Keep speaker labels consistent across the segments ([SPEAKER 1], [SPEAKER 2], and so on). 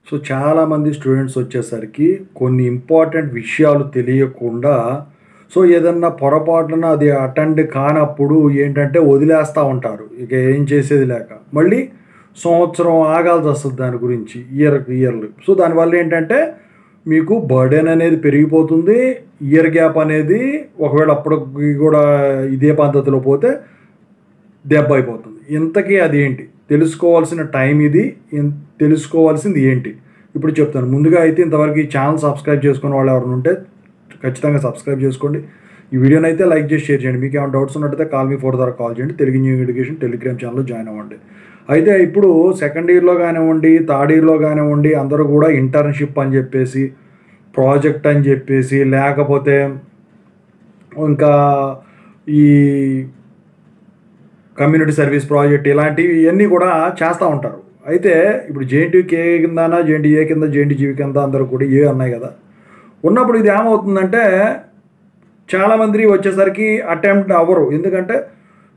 [SPEAKER 1] So చాలామంది students వచ్చేసరికి కొన్ని ఇంపార్టెంట్ విషయాలు తెలియకుండా సో ఏదన్నా పొరపాటున అది అటెండ్ కానప్పుడు ఏంటంటే వదిలేస్తూ ఉంటారు. ఇక ఏం చేసేది లేక మళ్ళీ సంవత్సరం ఆగాల్సి వస్తుంది దాని గురించి ఇయర్లు. సో దానివల్ల ఏంటంటే మీకు బర్డెన్ అనేది పెరిగిపోతుంది. ఇయర్ గ్యాప్ అనేది ఒకవేళ అప్పటికి కూడా ఇదే పద్ధతిలో పోతే దెబ్బ అయిపోతుంది. ఇంతకీ అదేంటి తెలుసుకోవాల్సిన టైం ఇది. తెలుసుకోవాల్సింది ఏంటి ఇప్పుడు చెప్తాను. ముందుగా అయితే ఇంతవరకు ఈ ఛానల్ సబ్స్క్రైబ్ చేసుకున్న వాళ్ళు ఎవరైనా ఉంటే ఖచ్చితంగా సబ్స్క్రైబ్ చేసుకోండి. ఈ వీడియోని అయితే లైక్ చేసి షేర్ చేయండి. మీకు ఏమైనా డౌట్స్ ఉన్నట్టయితే కాల్ మీ 4 ద్వారా కాల్ చేయండి. తెలుగు న్యూ ఎడ్యుకేషన్ టెలిగ్రామ్ ఛానల్లో జాయిన్ అవ్వండి. అయితే ఇప్పుడు సెకండ్ ఇయర్లో కానివ్వండి, థర్డ్ ఇయర్లో కానివ్వండి, అందరూ కూడా ఇంటర్న్షిప్ అని చెప్పేసి, ప్రాజెక్ట్ అని చెప్పేసి, లేకపోతే ఇంకా ఈ కమ్యూనిటీ సర్వీస్ ప్రాజెక్ట్ ఇలాంటివి ఇవన్నీ కూడా చేస్తూ ఉంటారు. అయితే ఇప్పుడు జేఎన్టీయూకే కిందనా, జేఎన్టీఏ కింద, జేఎన్టీజీవి కింద అందరూ కూడా ఇవే ఉన్నాయి కదా. ఉన్నప్పుడు ఇది ఏమవుతుందంటే చాలామంది వచ్చేసరికి అటెంప్ట్ అవ్వరు. ఎందుకంటే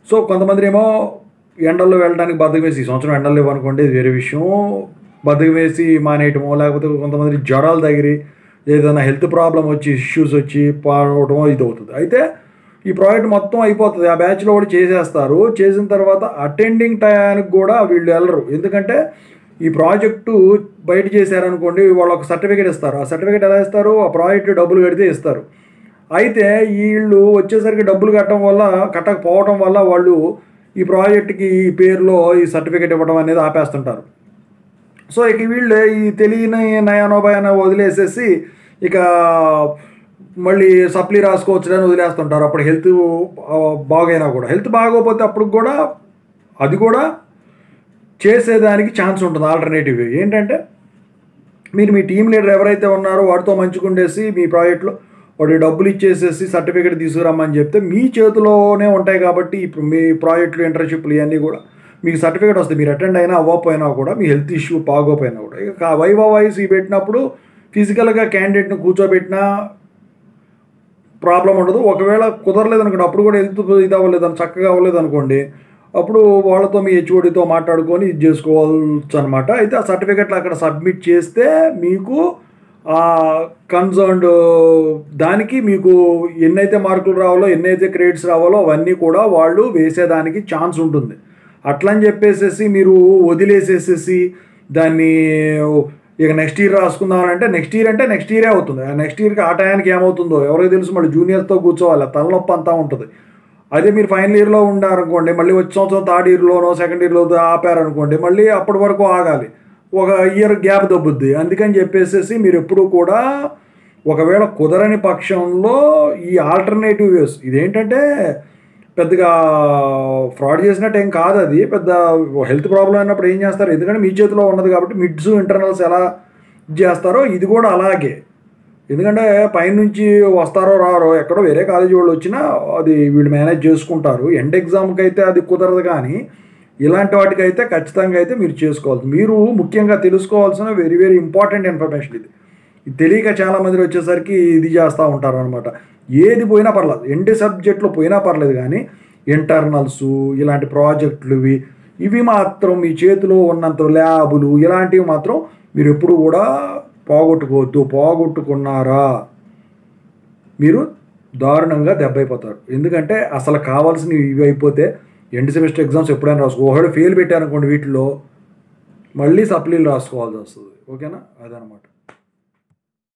[SPEAKER 1] సో కొంతమంది ఏమో ఎండల్లో వెళ్ళడానికి బద్దకం వేసి, ఈ సంవత్సరం ఎండలు లేవనుకోండి, ఇది వేరే విషయం, బద్దకం వేసి మానేయటమో, లేకపోతే కొంతమంది జ్వరాలు తగిలి ఏదైనా హెల్త్ ప్రాబ్లం వచ్చి ఇష్యూస్ వచ్చి పాడవటమో ఇది అవుతుంది. అయితే ఈ ప్రాజెక్ట్ మొత్తం అయిపోతుంది, ఆ బ్యాచ్లో కూడా చేసేస్తారు. చేసిన తర్వాత అటెండింగ్ టయానికి కూడా వీళ్ళు వెళ్ళరు. ఎందుకంటే ఈ ప్రాజెక్టు బయట చేశారనుకోండి, వాళ్ళు ఒక సర్టిఫికేట్ ఇస్తారు. ఆ సర్టిఫికేట్ ఎలా ఇస్తారు? ఆ ప్రాజెక్టు డబ్బులు కడితే ఇస్తారు. అయితే వీళ్ళు వచ్చేసరికి డబ్బులు కట్టకపోవడం వల్ల వాళ్ళు ఈ ప్రాజెక్ట్కి ఈ పేరులో ఈ సర్టిఫికేట్ ఇవ్వడం అనేది ఆపేస్తుంటారు. సో ఇక వీళ్ళు ఈ తెలియని నయానోభయాన వదిలేసేసి ఇక మళ్ళీ సప్లీ రాసుకోవచ్చులని వదిలేస్తుంటారు. అప్పుడు హెల్త్ బాగైనా కూడా, హెల్త్ బాగోకపోతే అప్పుడు కూడా అది కూడా చేసేదానికి ఛాన్స్ ఉంటుంది. ఆల్టర్నేటివ్ ఏంటంటే మీరు మీ టీం లీడర్ ఎవరైతే ఉన్నారో వాడితో మంచుకుండేసి మీ ప్రాజెక్ట్లో వాడి డబ్బులు ఇచ్చేసేసి సర్టిఫికేట్ తీసుకురమ్మని చెప్తే మీ చేతిలోనే ఉంటాయి. కాబట్టి ఇప్పుడు మీ ప్రాజెక్టులు, ఇంటర్న్షిప్లు ఇవన్నీ కూడా మీకు సర్టిఫికేట్ వస్తుంది. మీరు అటెండ్ అయినా అవ్వకపోయినా కూడా, మీ హెల్త్ ఇష్యూ బాగోపోయినా కూడా. ఇక వైవా వాయిస్ పెట్టినప్పుడు ఫిజికల్గా క్యాండిడేట్ని కూర్చోబెట్టినా ప్రాబ్లం ఉండదు. ఒకవేళ కుదరలేదు అనుకోండి, అప్పుడు కూడా హెల్త్ ఇది అవ్వలేదు, చక్కగా అవ్వలేదు అనుకోండి, అప్పుడు వాళ్ళతో మీ హెచ్ఓడితో మాట్లాడుకొని ఇది చేసుకోవాల్సి అనమాట. అయితే ఆ సర్టిఫికెట్లు అక్కడ సబ్మిట్ చేస్తే మీకు కన్సర్న్డ్ దానికి మీకు ఎన్నైతే మార్కులు రావాలో, ఎన్నైతే క్రెడిట్స్ రావాలో అవన్నీ కూడా వాళ్ళు వేసేదానికి ఛాన్స్ ఉంటుంది. అట్లని చెప్పేసేసి మీరు వదిలేసేసేసి దాన్ని ఇక నెక్స్ట్ ఇయర్ రాసుకుందామంటే నెక్స్ట్ ఇయరే అవుతుంది. నెక్స్ట్ ఇయర్కి ఆ టయానికి ఏమవుతుందో ఎవరికి తెలుసు. మళ్ళీ జూనియర్స్తో కూర్చోవాలి, తలనొప్పి అంతా ఉంటుంది. అదే మీరు ఫైనల్ ఇయర్లో ఉండారనుకోండి, మళ్ళీ వచ్చే సంవత్సరం థర్డ్ ఇయర్లోనో సెకండ్ ఇయర్లో ఆపారనుకోండి, మళ్ళీ అప్పటి వరకు ఆగాలి, ఒక ఇయర్ గ్యాప్ దొబ్బుద్ది. అందుకని చెప్పేసి మీరు ఎప్పుడు కూడా ఒకవేళ కుదరని పక్షంలో ఈ ఆల్టర్నేటివ్ వేస్, ఇదేంటంటే పెద్దగా ఫ్రాడ్ చేసినట్టు ఏం కాదు. అది పెద్ద హెల్త్ ప్రాబ్లం అయినప్పుడు ఏం చేస్తారు, ఎందుకంటే మీ చేతిలో ఉన్నది కాబట్టి మిడ్స్, ఇంటర్నల్స్ ఎలా చేస్తారో ఇది కూడా అలాగే. ఎందుకంటే పైనుంచి వస్తారో రారో, ఎక్కడో వేరే కాలేజీ వాళ్ళు వచ్చినా అది వీళ్ళు మేనేజ్ చేసుకుంటారు. ఎండ్ ఎగ్జామ్కి అయితే అది కుదరదు, కానీ ఇలాంటి వాటికైతే ఖచ్చితంగా అయితే మీరు చేసుకోవాలి. మీరు ముఖ్యంగా తెలుసుకోవాల్సిన వెరీ వెరీ ఇంపార్టెంట్ ఇన్ఫర్మేషన్ ఇది. ఇది తెలియక చాలామంది వచ్చేసరికి ఇది చేస్తూ ఉంటారు అనమాట. ఏది పోయినా పర్లేదు, ఎండ్ సబ్జెక్ట్లో పోయినా పర్లేదు, కానీ ఇంటర్నల్స్ ఇలాంటి ప్రాజెక్టులు ఇవి మాత్రం మీ చేతిలో ఉన్నంత ల్యాబులు ఇలాంటివి మాత్రం మీరు ఎప్పుడు కూడా పోగొట్టుకోవద్దు. పోగొట్టుకున్నారా మీరు దారుణంగా దెబ్బైపోతారు. ఎందుకంటే అసలు కావాల్సినవి ఇవి అయిపోతే ఎండ్ సెమిస్టర్ ఎగ్జామ్స్ ఎప్పుడైనా ఒకవేళ ఫెయిల్ పెట్టారనుకోండి, వీటిలో మళ్ళీ సప్లీలు రాసుకోవాల్సి వస్తుంది. ఓకేనా? అదనమాట.